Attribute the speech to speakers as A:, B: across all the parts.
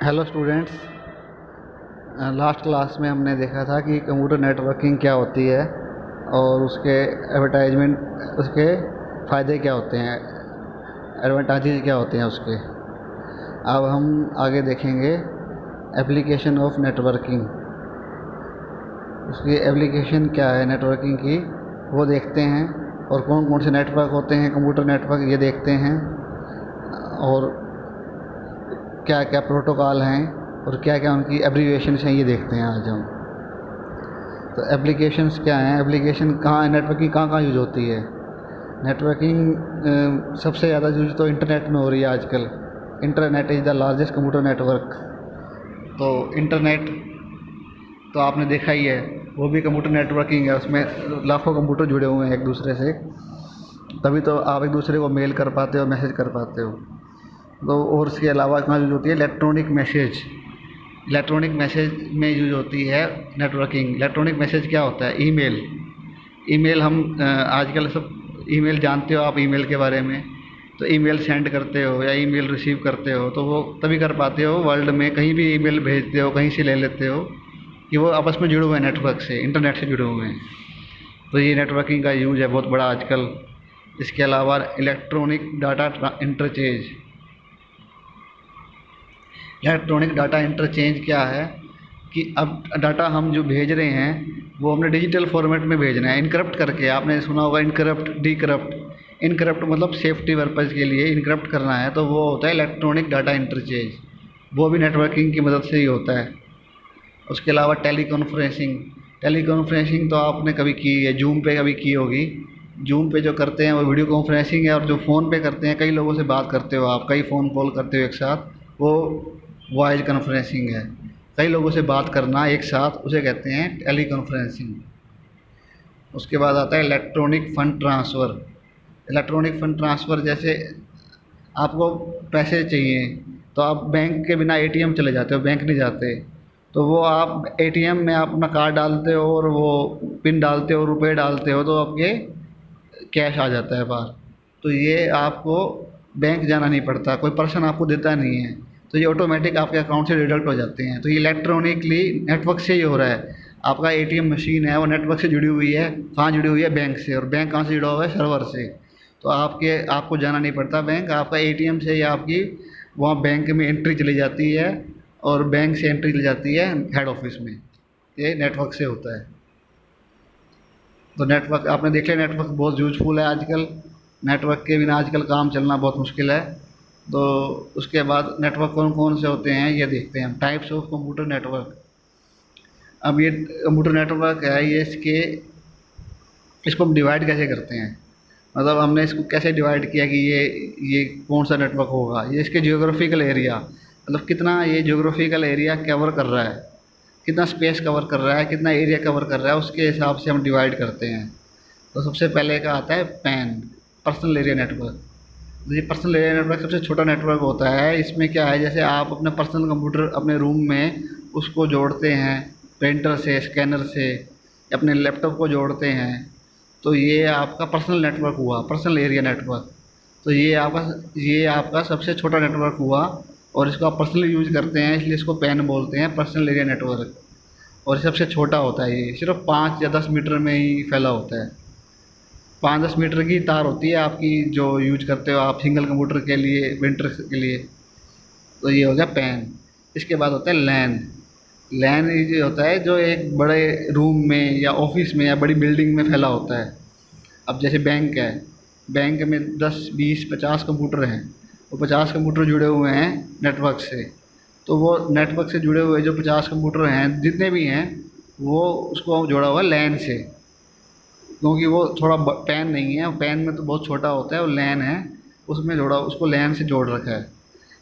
A: Hello students. Last class में हमने देखा था कि कंप्यूटर नेटवर्किंग क्या होती है और उसके एडवर्टाइजमेंट, उसके फ़ायदे क्या होते हैं, एडवांटेजेस क्या होते हैं उसके। अब हम आगे देखेंगे एप्लीकेशन ऑफ नेटवर्किंग। उसकी एप्लीकेशन क्या है नेटवर्किंग की, वो देखते हैं। और कौन कौन से नेटवर्क होते हैं कंप्यूटर नेटवर्क, ये देखते हैं। और क्या क्या प्रोटोकॉल हैं और क्या क्या उनकी एब्रीविएशंस हैं, ये देखते हैं आज हम। तो एप्लीकेशंस क्या हैं, एप्लीकेशन कहाँ, नेटवर्किंग कहाँ कहाँ यूज़ होती है। नेटवर्किंग सबसे ज़्यादा यूज़ तो इंटरनेट में हो रही है आजकल। Internet is the largest computer network. तो इंटरनेट तो आपने देखा ही है, वो भी कंप्यूटर नेटवर्किंग है। उसमें लाखों कंप्यूटर जुड़े हुए हैं एक दूसरे से, तभी तो आप एक दूसरे को मेल कर पाते हो, मैसेज कर पाते हो। तो और इसके अलावा कहाँ यूज़ होती है, इलेक्ट्रॉनिक मैसेज। इलेक्ट्रॉनिक मैसेज में यूज़ होती है नेटवर्किंग। इलेक्ट्रॉनिक मैसेज क्या होता है, ईमेल। ईमेल हम आजकल सब ईमेल जानते हो आप, ईमेल के बारे में। तो ईमेल सेंड करते हो या ईमेल रिसीव करते हो तो वो तभी कर पाते हो, वर्ल्ड में कहीं भी ईमेल भेजते हो, कहीं से ले लेते हो कि वो आपस में जुड़े हुए हैं नेटवर्क से, इंटरनेट से जुड़े हुए हैं। तो ये नेटवर्किंग का यूज़ है बहुत बड़ा आजकल। इसके अलावा electronic data interchange. Electronic data interchange क्या है कि अब डाटा हम जो भेज रहे हैं वो हमने डिजिटल फॉर्मेट में भेजना है, इनक्रप्ट करके। आपने सुना होगा इनक्रप्ट, डीक्रप्ट। इनक्रप्ट मतलब सेफ्टी पर्पज़ के लिए इनक्रप्ट करना है, तो वो होता है इलेक्ट्रॉनिक डाटा इंटरचेंज। वो भी नेटवर्किंग की मदद से ही होता है। उसके अलावा टेलीकॉन्फ्रेंसिंग। टेलीकॉन्फ्रेंसिंग तो आपने कभी की है, जूम पे कभी की होगी। जूम पे जो करते हैं वो वीडियो कॉन्फ्रेंसिंग है। और जो फ़ोन पे करते हैं, कई लोगों से बात करते हो आप, कई फ़ोन कॉल करते हो एक साथ, वो वॉइस कॉन्फ्रेंसिंग है। कई लोगों से बात करना एक साथ, उसे कहते हैं टेली कॉन्फ्रेंसिंग। उसके बाद आता है electronic fund transfer. Electronic fund transfer जैसे आपको पैसे चाहिए तो आप बैंक के बिना एटीएम चले जाते हो, बैंक नहीं जाते। तो वो आप एटीएम में आप अपना कार्ड डालते हो और वो पिन डालते हो, रुपए डालते हो, तो आपके कैश आ जाता है बाहर। तो ये आपको बैंक जाना नहीं पड़ता, कोई पर्सन आपको देता नहीं है। तो ये ऑटोमेटिक आपके अकाउंट से डिडक्ट हो जाते हैं। तो ये इलेक्ट्रॉनिकली नेटवर्क से ही हो रहा है। आपका एटीएम मशीन है वो नेटवर्क से जुड़ी हुई है। कहाँ जुड़ी हुई है, बैंक से। और बैंक कहाँ से जुड़ा हुआ है, सर्वर से। तो आपको जाना नहीं पड़ता बैंक, आपका एटीएम से ही आपकी वहाँ बैंक में एंट्री चली जाती है और बैंक से एंट्री चली जाती है हेड ऑफिस में। ये नेटवर्क से होता है। तो नेटवर्क आपने देख लिया, नेटवर्क बहुत यूजफुल है आजकल। नेटवर्क के बिना आजकल काम चलना बहुत मुश्किल है। तो उसके बाद नेटवर्क कौन कौन से होते हैं ये देखते हैं हम। Types of computer network. अब ये कंप्यूटर नेटवर्क है, ये इसको हम डिवाइड कैसे करते हैं, मतलब हमने इसको कैसे डिवाइड किया कि ये कौन सा नेटवर्क होगा। ये इसके जियोग्राफिकल एरिया, मतलब कितना ये जियोग्राफिकल एरिया कवर कर रहा है, कितना स्पेस कवर कर रहा है, कितना एरिया कवर कर रहा है, उसके हिसाब से हम डिवाइड करते हैं। तो सबसे पहले का आता है पैन, पर्सनल एरिया नेटवर्क। तो ये पर्सनल एरिया नेटवर्क सबसे छोटा नेटवर्क होता है। इसमें क्या है, जैसे आप अपने पर्सनल कंप्यूटर अपने रूम में उसको जोड़ते हैं प्रिंटर से, स्कैनर से, अपने लैपटॉप को जोड़ते हैं, तो ये आपका पर्सनल नेटवर्क हुआ, पर्सनल एरिया नेटवर्क। तो ये आपका सबसे छोटा नेटवर्क हुआ। और इसको आप पर्सनली यूज़ करते हैं, इसलिए इसको पैन बोलते हैं, पर्सनल एरिया नेटवर्क। और सबसे छोटा होता है, ये सिर्फ 5 या 10 मीटर में ही फैला होता है। 5-10 मीटर की तार होती है आपकी, जो यूज करते हो आप सिंगल कंप्यूटर के लिए, प्रिंटर के लिए। तो ये हो गया पैन। इसके बाद होता है लैन। लैन ये होता है जो एक बड़े रूम में या ऑफिस में या बड़ी बिल्डिंग में फैला होता है। अब जैसे बैंक है, बैंक में 10, 20, 50 कंप्यूटर हैं। वो 50 कंप्यूटर जुड़े हुए हैं नेटवर्क से। तो वो नेटवर्क से जुड़े हुए जो 50 कंप्यूटर हैं, जितने भी हैं, वो उसको जोड़ा हुआ है लैन से। क्योंकि वो थोड़ा पैन नहीं है, पैन में तो बहुत छोटा होता है, वो लैन है, उसमें जोड़ा, उसको लैन से जोड़ रखा है।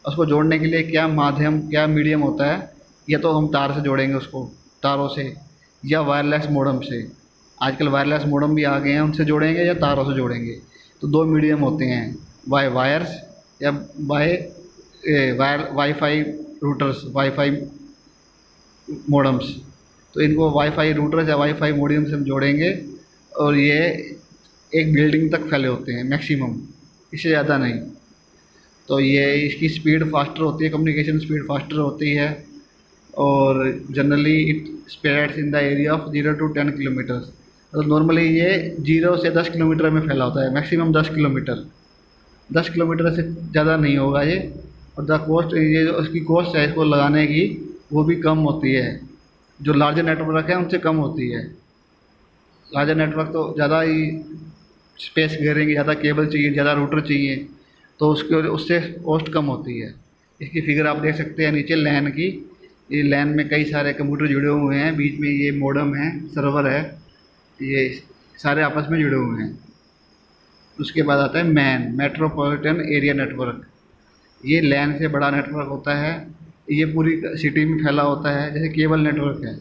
A: उसको जोड़ने के लिए क्या माध्यम, क्या मीडियम होता है, या तो हम तार से जोड़ेंगे उसको, तारों से, या वायरलेस मॉडेम से। आजकल वायरलेस मॉडेम भी आ गए हैं, उनसे जोड़ेंगे या तारों से जोड़ेंगे। तो दो मीडियम होते हैं, बाय वायर्स या by wifi routers, wifi modems. तो इनको वाईफाई रूटर्स या वाईफाई मॉडेम से हम जोड़ेंगे। और ये एक बिल्डिंग तक फैले होते हैं मैक्सिमम, इससे ज़्यादा नहीं। तो ये इसकी स्पीड फास्टर होती है, कम्युनिकेशन स्पीड फास्टर होती है। और generally it spreads in the area of 0 to 10 kilometres. तो नॉर्मली ये 0 से 10 किलोमीटर में फैला होता है, मैक्सिमम 10 किलोमीटर। 10 किलोमीटर से ज़्यादा नहीं होगा ये। और द कॉस्ट, ये जो उसकी कॉस्ट है इसको लगाने की, वो भी कम होती है, जो लार्जर नेटवर्क है उनसे कम होती है। लार्जर नेटवर्क तो ज़्यादा ही स्पेस घेरेंगे, ज़्यादा केबल चाहिए, ज़्यादा रूटर चाहिए, तो उसके उससे कॉस्ट कम होती है। इसकी फिगर आप देख सकते हैं नीचे लैन की। ये लैन में कई सारे कंप्यूटर जुड़े हुए हैं, बीच में ये मॉडेम है, सर्वर है, ये सारे आपस में जुड़े हुए हैं। उसके बाद आता है मैन, मेट्रोपॉलिटन एरिया नेटवर्क। ये लैन से बड़ा नेटवर्क होता है, ये पूरी सिटी में फैला होता है, जैसे केबल नेटवर्क है।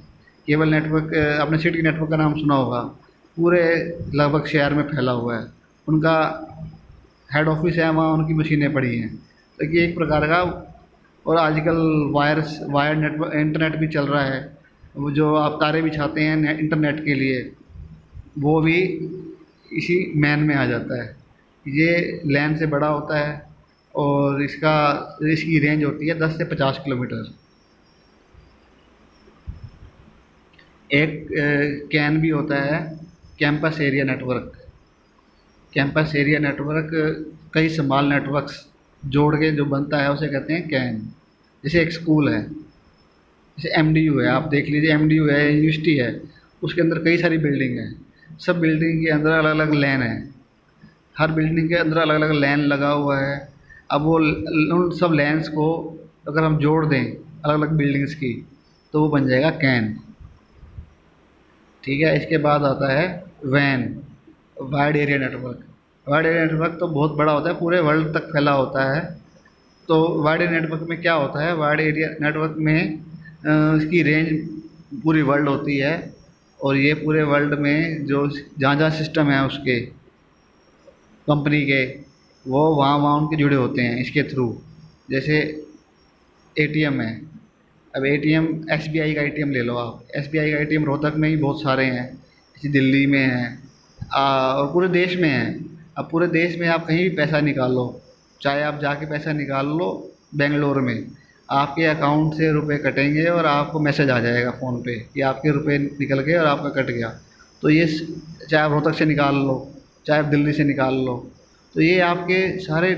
A: केबल नेटवर्क, आपने सिटी नेटवर्क का नाम सुना होगा, पूरे लगभग शहर में फैला हुआ है। उनका हेड ऑफिस है, वहाँ उनकी मशीनें पड़ी हैं। तो ये एक प्रकार का। और आजकल वायर नेटवर्क, इंटरनेट भी चल रहा है। वो जो आप तारे बिछाते हैं इंटरनेट के लिए, वो भी इसी मैन में आ जाता है। ये लैन से बड़ा होता है और इसकी रेंज होती है 10 से 50 किलोमीटर। एक कैन भी होता है, campus area network. Campus area network कई स्मॉल नेटवर्क्स जोड़ के जो बनता है उसे कहते हैं कैन। जैसे एक स्कूल है, जैसे एमडीयू है, आप देख लीजिए, एमडीयू है, यूनिवर्सिटी है, उसके अंदर कई सारी बिल्डिंग है। सब बिल्डिंग के अंदर अलग अलग लैन है, हर बिल्डिंग के अंदर अलग अलग लैन लगा हुआ है। अब वो उन सब लैन्स को अगर हम जोड़ दें अलग अलग बिल्डिंग्स की, तो वो बन जाएगा कैन। ठीक है। इसके बाद आता है वैन, wide area network. Wide area network तो बहुत बड़ा होता है, पूरे वर्ल्ड तक फैला होता है। तो वाइड एरिया नेटवर्क में क्या होता है, वाइड एरिया नेटवर्क में इसकी रेंज पूरी वर्ल्ड होती है। और ये पूरे वर्ल्ड में जो जहाँ जहाँ सिस्टम है उसके कंपनी के, वो वहाँ वहाँ उनके जुड़े होते हैं इसके थ्रू। जैसे एटीएम है, अब एटीएम, एसबीआई का एटीएम ले लो आप। एसबीआई का एटीएम रोहतक में ही बहुत सारे हैं, जैसे दिल्ली में है, और पूरे देश में है। अब पूरे देश में आप कहीं भी पैसा निकाल लो, चाहे आप जाके पैसा निकाल लो बेंगलोर में, आपके अकाउंट से रुपए कटेंगे और आपको मैसेज आ जाएगा फ़ोन पे कि आपके रुपए निकल गए और आपका कट गया। तो ये चाहे आप रोहतक से निकाल लो, चाहे आप दिल्ली से निकाल लो, तो ये आपके सारे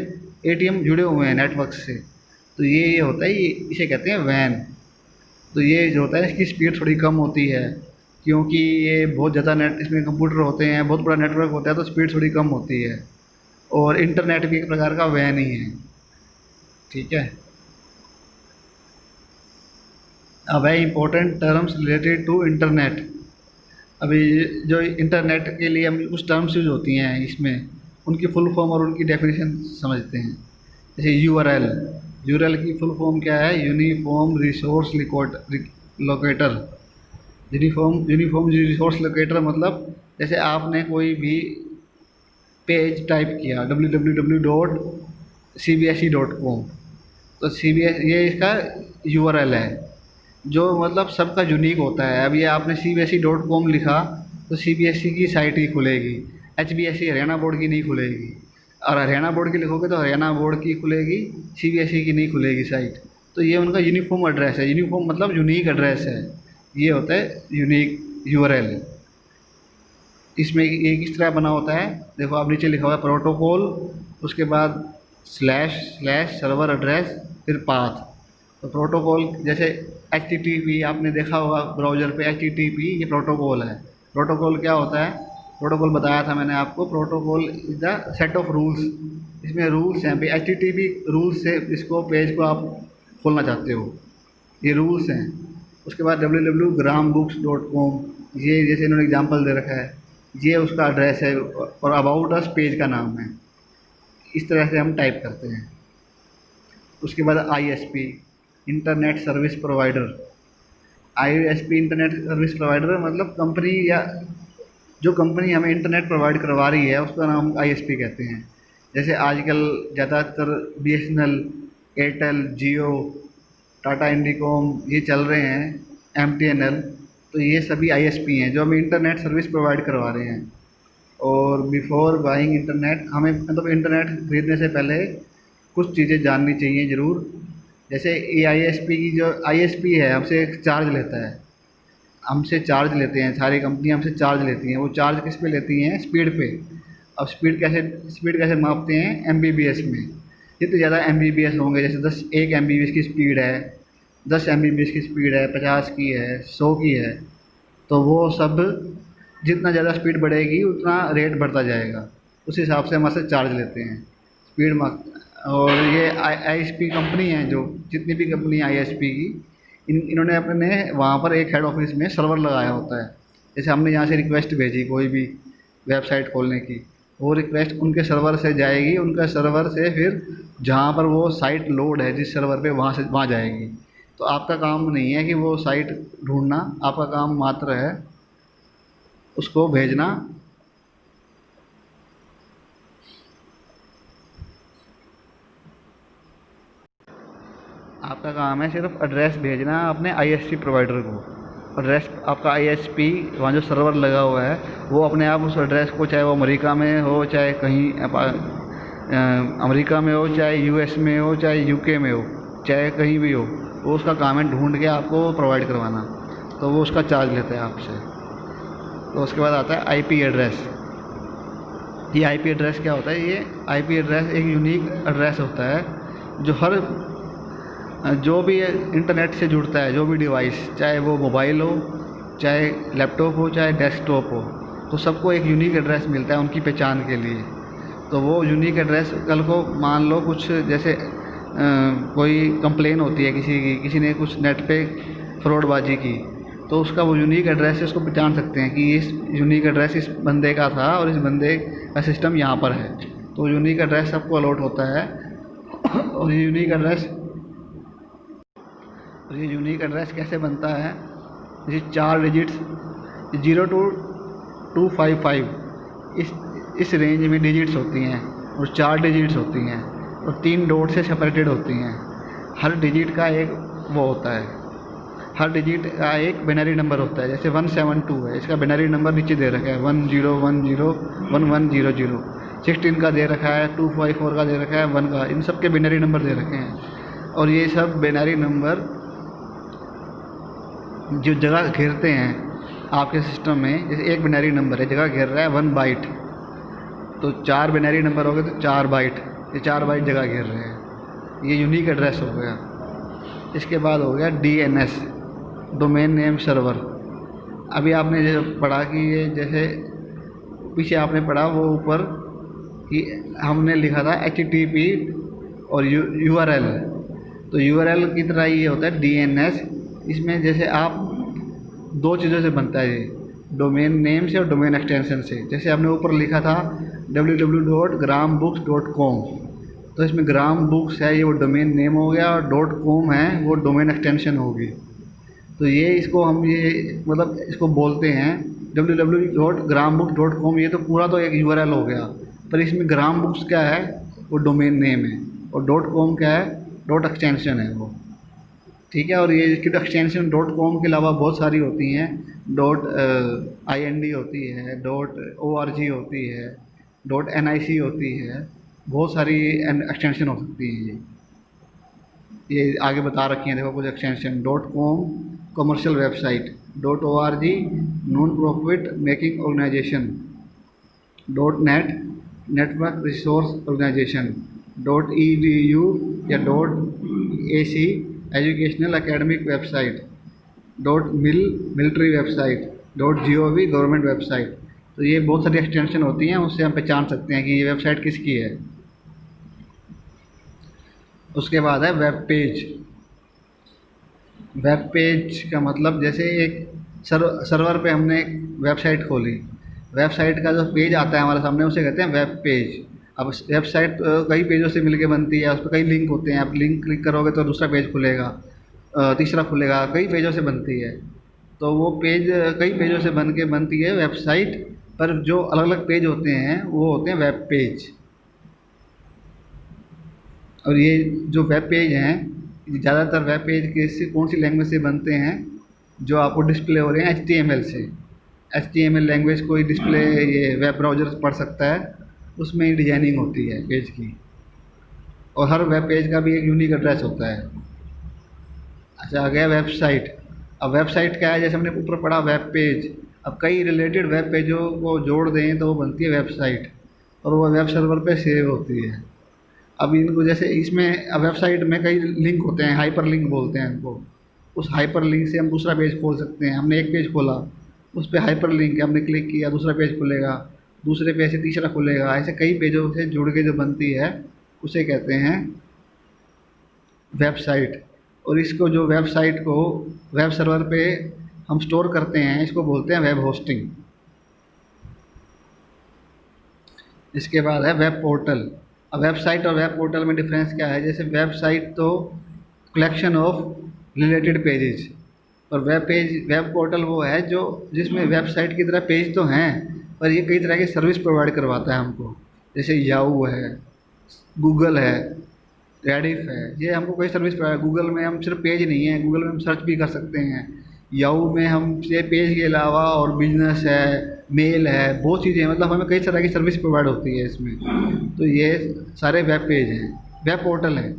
A: एटीएम जुड़े हुए हैं नेटवर्क से। तो ये होता है, ये इसे कहते हैं वैन। तो ये जो होता है इसकी स्पीड थोड़ी कम होती है, क्योंकि ये बहुत ज़्यादा नेट, इसमें कंप्यूटर होते हैं, बहुत बड़ा नेटवर्क होता है, तो स्पीड थोड़ी कम होती है। और इंटरनेट भी एक प्रकार का वैन ही है। ठीक है। अब है important terms related to internet. अभी जो इंटरनेट के लिए हम कुछ टर्म्स यूज होती हैं इसमें, उनकी फुल फॉर्म और उनकी डेफिनेशन समझते हैं। जैसे यूआरएल, यूआरएल की फुल फॉर्म क्या है, uniform resource locator. Uniform resource locator मतलब जैसे आपने कोई भी पेज टाइप किया www.cbse.com, तो ये इसका यूआरएल है, जो मतलब सबका यूनिक होता है। अब ये आपने cbse.com लिखा तो सीबीएसई की साइट ही खुलेगी, एचबीएसई हरियाणा बोर्ड की नहीं खुलेगी। और हरियाणा बोर्ड की लिखोगे तो हरियाणा बोर्ड की खुलेगी, सीबीएसई की नहीं खुलेगी साइट। तो ये उनका यूनिफॉर्म एड्रेस है, यूनिफॉर्म मतलब यूनिक एड्रेस है, ये होता है यूनिक यूआरएल। इसमें ये किस तरह बना होता है, देखो आप नीचे लिखा हुआ है प्रोटोकॉल, उसके बाद स्लैश स्लैश सर्वर एड्रेस, फिर पाथ। तो प्रोटोकॉल जैसे HTTP आपने देखा होगा ब्राउज़र पे, HTTP ये प्रोटोकॉल है। प्रोटोकॉल क्या होता है, प्रोटोकॉल बताया था मैंने आपको, protocol is the set of rules. इसमें रूल्स हैं भाई, HTTP रूल्स से इसको पेज को आप खोलना चाहते हो, ये रूल्स हैं। उसके बाद www.grambooks.com, ये जैसे इन्होंने एग्जांपल दे रखा है, ये उसका एड्रेस है, और अबाउट अस पेज का नाम है। इस तरह से हम टाइप करते हैं। उसके बाद ISP, internet service provider. ISP internet service provider मतलब कंपनी, या जो कंपनी हमें इंटरनेट प्रोवाइड करवा रही है उसका नाम ISP कहते हैं। जैसे आजकल ज़्यादातर BSNL, एयरटेल, जियो, टाटा इंडिकॉम ये चल रहे हैं, MTNL, तो ये सभी ISP हैं जो हमें इंटरनेट सर्विस प्रोवाइड करवा रहे हैं। और बिफोर बाइंग इंटरनेट, हमें मतलब इंटरनेट खरीदने से पहले कुछ चीज़ें जाननी चाहिए ज़रूर। जैसे ये आईएसपी की जो आईएसपी है हमसे एक चार्ज लेता है, हमसे चार्ज लेते हैं, सारी कंपनियाँ हमसे चार्ज लेती हैं। वो चार्ज किस पे लेती हैं? स्पीड पे। अब स्पीड कैसे मापते हैं? एमबीबीएस में। जितने ज़्यादा एमबीबीएस होंगे, जैसे 1 एमबीबीएस की स्पीड है, 10 एमबीबीएस की स्पीड है, 50 की है, 100 की है, तो वो सब जितना ज़्यादा स्पीड बढ़ेगी उतना रेट बढ़ता जाएगा। उस हिसाब से हमारे से चार्ज लेते हैं स्पीड मार्क। और ये आईएसपी कंपनी है, जो जितनी भी कंपनी आईएसपी की, इन्होंने अपने वहाँ पर एक हेड ऑफिस में सर्वर लगाया होता है। जैसे हमने यहाँ से रिक्वेस्ट भेजी कोई भी वेबसाइट खोलने की, वो रिक्वेस्ट उनके सर्वर से जाएगी, उनका सर्वर से फिर जहाँ पर वो साइट लोड है जिस सर्वर पे, वहाँ जाएगी। तो आपका काम नहीं है कि वो साइट ढूंढना, आपका काम मात्र है उसको भेजना। आपका काम है सिर्फ एड्रेस भेजना अपने आईएसपी प्रोवाइडर को। एड्रेस आपका आईएसपी वहाँ जो सर्वर लगा हुआ है, वो अपने आप उस एड्रेस को, चाहे वो अमेरिका में हो, चाहे कहीं अमेरिका में हो, चाहे यूएस में हो, चाहे यूके में हो, चाहे कहीं भी हो, वो उसका काम है ढूंढ के आपको प्रोवाइड करवाना। तो वो उसका चार्ज लेता है आपसे। तो उसके बाद आता है आईपी एड्रेस। ये आईपी एड्रेस क्या होता है? ये आईपी एड्रेस एक यूनिक एड्रेस होता है जो भी इंटरनेट से जुड़ता है, जो भी डिवाइस, चाहे वो मोबाइल हो, चाहे लैपटॉप हो, चाहे डेस्कटॉप हो, तो सबको एक यूनिक एड्रेस मिलता है उनकी पहचान के लिए। तो वो यूनिक एड्रेस, कल को मान लो कुछ जैसे कोई कंप्लेन होती है किसी ने कुछ नेट पे फ्रॉडबाजी की, तो उसका वो यूनिक एड्रेस से उसको पहचान सकते हैं कि इस यूनिक एड्रेस इस बंदे का था और इस बंदे का सिस्टम यहाँ पर है। तो यूनिक एड्रेस सबको अलॉट होता है। और ये यूनिक एड्रेस कैसे बनता है? ये 4 डिजिट्स 0 to 255 इस रेंज में डिजिट्स होती हैं, और 4 डिजिट्स होती हैं, और 3 डॉट से सेपरेटेड होती हैं। हर डिजिट का एक वो होता है, हर डिजिट का एक बाइनरी नंबर होता है। जैसे 172 है, इसका बाइनरी नंबर नीचे दे रखा है 10101100। 16 का दे रखा है, 254 का दे रखा है, 1 का, इन सब के बाइनरी नंबर दे रखे हैं। और ये सब बाइनरी नंबर जो जगह घेरते हैं आपके सिस्टम में, जैसे एक बाइनरी नंबर है, जगह घेर रहा है 1 बाइट, तो 4 बाइनरी नंबर हो गए तो 4 बाइट, ये 4 बाइट जगह घेर रहे हैं। ये यूनिक एड्रेस हो गया। इसके बाद हो गया डीएनएस, डोमेन नेम सर्वर। अभी आपने जो पढ़ा कि ये जैसे पीछे आपने पढ़ा वो ऊपर कि हमने लिखा था HTTP और URL, तो URL की तरह ये होता है DNS। इसमें जैसे आप 2 चीज़ों से बनता है ये, डोमेन नेम से और डोमेन एक्सटेंशन से। जैसे आपने ऊपर लिखा था www.grambooks.com, तो इसमें ग्राम बुक्स है, ये वो डोमेन नेम हो गया, और .com है वो डोमेन एक्सटेंशन होगी। तो ये इसको हम ये मतलब इसको बोलते हैं www.grambooks.com। ये तो पूरा तो एक URL हो गया, पर इसमें ग्राम बुक्स क्या है? वो डोमेन नेम है, और .com क्या है? डॉट एक्सटेंशन है वो। ठीक है। और ये इसकी एक्सटेंशन .com के अलावा बहुत सारी होती हैं, .ind होती है, .org होती है, .nic होती है, बहुत सारी एक्सटेंशन हो सकती हैं। ये आगे बता रखी हैं, देखो कुछ extension. .com commercial website, .org non profit making organisation, .net network resource organisation, .edu या .ac educational academic website, .mil military website, .gov government website. तो ये बहुत सारी एक्सटेंशन होती हैं, उससे हम पहचान सकते हैं कि ये वेबसाइट किसकी है। उसके बाद है वेब पेज। वेब पेज का मतलब जैसे एक सर्वर पे हमने एक वेबसाइट खोली, वेबसाइट का जो पेज आता है हमारे सामने उसे कहते हैं वेब पेज। अब वेबसाइट कई पेजों से मिलके बनती है, उस पर कई लिंक होते हैं, आप लिंक क्लिक करोगे तो दूसरा पेज खुलेगा, तीसरा खुलेगा, कई पेजों से बनती है। तो वो पेज कई पेजों से बनती है वेबसाइट, पर जो अलग अलग पेज होते हैं वो होते हैं वेब पेज। और ये जो वेब पेज हैं, ज़्यादातर वेब पेज कौन सी लैंग्वेज से बनते हैं? जो आपको डिस्प्ले हो रहे हैं HTML से। HTML लैंग्वेज कोई डिस्प्ले ये वेब ब्राउज़र पढ़ सकता है, उसमें डिजाइनिंग होती है पेज की। और हर वेब पेज का भी एक यूनिक एड्रेस होता है। अच्छा, आ गया वेबसाइट। अब वेबसाइट क्या है, जैसे हमने ऊपर पढ़ा वेब पेज, अब कई रिलेटेड वेब पेजों को जोड़ दें तो वो बनती है वेबसाइट, और वो वेब सर्वर पे सेव होती है। अब इनको जैसे इसमें वेबसाइट में कई लिंक होते हैं, हाइपर लिंक बोलते हैं इनको। उस हाइपर लिंक से हम दूसरा पेज खोल सकते हैं। हमने एक पेज खोला, उस पे हाइपर लिंक है, हमने क्लिक किया, दूसरा पेज खुलेगा, दूसरे पेज से तीसरा खुलेगा, ऐसे कई पेजों से जुड़ के जो बनती है उसे कहते हैं वेबसाइट। और इसको जो वेबसाइट को वेब सर्वर पे हम स्टोर करते हैं, इसको बोलते हैं वेब होस्टिंग। इसके बाद है वेब पोर्टल। अब वेबसाइट और वेब पोर्टल में डिफरेंस क्या है, जैसे वेबसाइट तो कलेक्शन ऑफ रिलेटेड पेजेज, और वेब पोर्टल वो है जो जिसमें वेबसाइट की तरह पेज तो हैं, पर ये कई तरह की सर्विस प्रोवाइड करवाता है हमको। जैसे याहू है, गूगल है, रेडिफ है, ये हमको कोई सर्विस प्रोवाइड। गूगल में हम सिर्फ पेज नहीं है, गूगल में हम सर्च भी कर सकते हैं। याहू में हम ये पेज के अलावा और बिजनेस है, मेल है, बहुत चीज़ें हैं, मतलब हमें कई तरह की सर्विस प्रोवाइड होती है इसमें। तो ये सारे वेब पेज हैं, वेब पोर्टल हैं।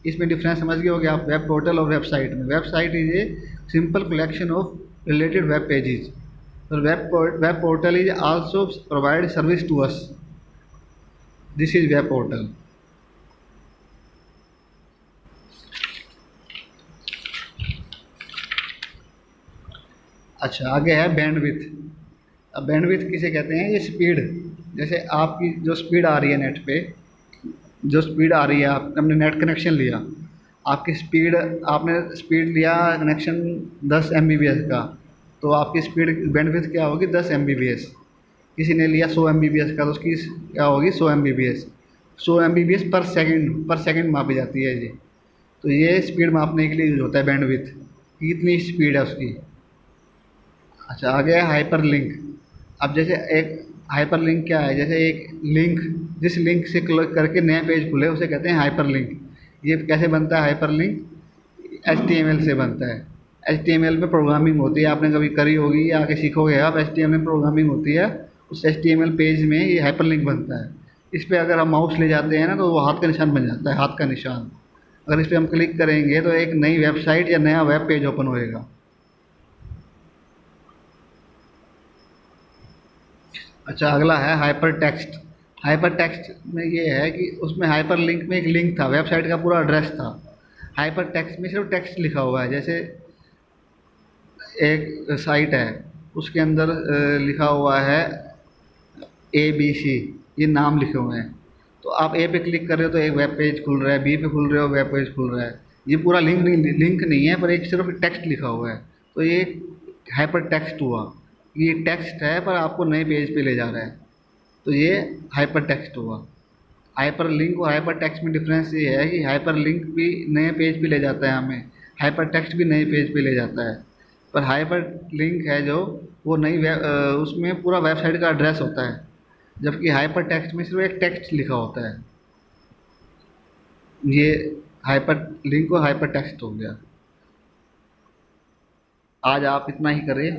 A: इसमें डिफरेंस समझ गए होगे आप वेब पोर्टल और वेबसाइट में। Website is a simple collection of related web pages, और web portal is also provide service to us. This is web portal. अच्छा, आगे है बैंडविथ। अब बैंडविथ किसे कहते हैं, ये स्पीड। जैसे आपकी जो स्पीड आ रही है नेट पे, जो स्पीड आ रही है, आप हमने नेट कनेक्शन लिया, आपकी स्पीड, आपने स्पीड लिया कनेक्शन 10 एम का, तो आपकी स्पीड बैंडविथ क्या होगी, 10 एम। किसी ने लिया 100 एम का, तो उसकी क्या होगी, 100 एम। 100 एम पर सेकंड मापी जाती है ये। तो ये स्पीड मापने के लिए यूज होता है बैंडविथ, कि कितनी स्पीड है उसकी। अच्छा, आ गया हाइपर लिंक। अब जैसे एक हाइपर लिंक क्या है, जैसे एक लिंक, जिस लिंक से क्लिक करके नया पेज खुले उसे कहते हैं हाइपर लिंक। ये कैसे बनता है हाइपर लिंक, HTML से बनता है। HTML में प्रोग्रामिंग होती है, आपने कभी करी होगी या आगे सीखोगे आप। HTML में प्रोग्रामिंग होती है, उस HTML पेज में ये हाइपर लिंक बनता है। इस पर अगर हम माउस ले जाते हैं ना, तो वो हाथ का निशान बन जाता है, हाथ का निशान। अगर इस पर हम क्लिक करेंगे तो एक नई वेबसाइट या नया वेब पेज ओपन होएगा। अच्छा, अगला है हाइपर टेक्स्ट। हाइपर टेक्स्ट में ये है कि उसमें हाइपर लिंक में एक लिंक था, वेबसाइट का पूरा एड्रेस था। हाइपर टेक्स्ट में सिर्फ टेक्स्ट लिखा हुआ है। जैसे एक साइट है, उसके अंदर लिखा हुआ है ABC, ये नाम लिखे हुए हैं। तो आप ए पे क्लिक कर रहे हो तो एक वेब पेज खुल रहा है, बी पे खुल रहे हो वेब पेज खुल रहा है। ये पूरा लिंक नहीं है, पर एक सिर्फ टेक्स्ट लिखा हुआ है। तो ये हाइपर टेक्स्ट हुआ, ये टेक्स्ट है पर आपको नए पेज पे ले जा रहा है। तो ये हाइपर टेक्स्ट हुआ। हाइपर लिंक और हाइपर टेक्स्ट में डिफरेंस ये है कि हाइपर लिंक भी नए पेज पे ले जाता है हमें, हाइपर टेक्स्ट भी नए पेज पे ले जाता है। पर हाइपर लिंक है जो, वो उसमें पूरा वेबसाइट का एड्रेस होता है, जबकि हाइपर टेक्स्ट में सिर्फ एक टेक्स्ट लिखा होता है। ये हाइपर लिंक और हाइपर टेक्स्ट हो गया। आज आप इतना ही करें।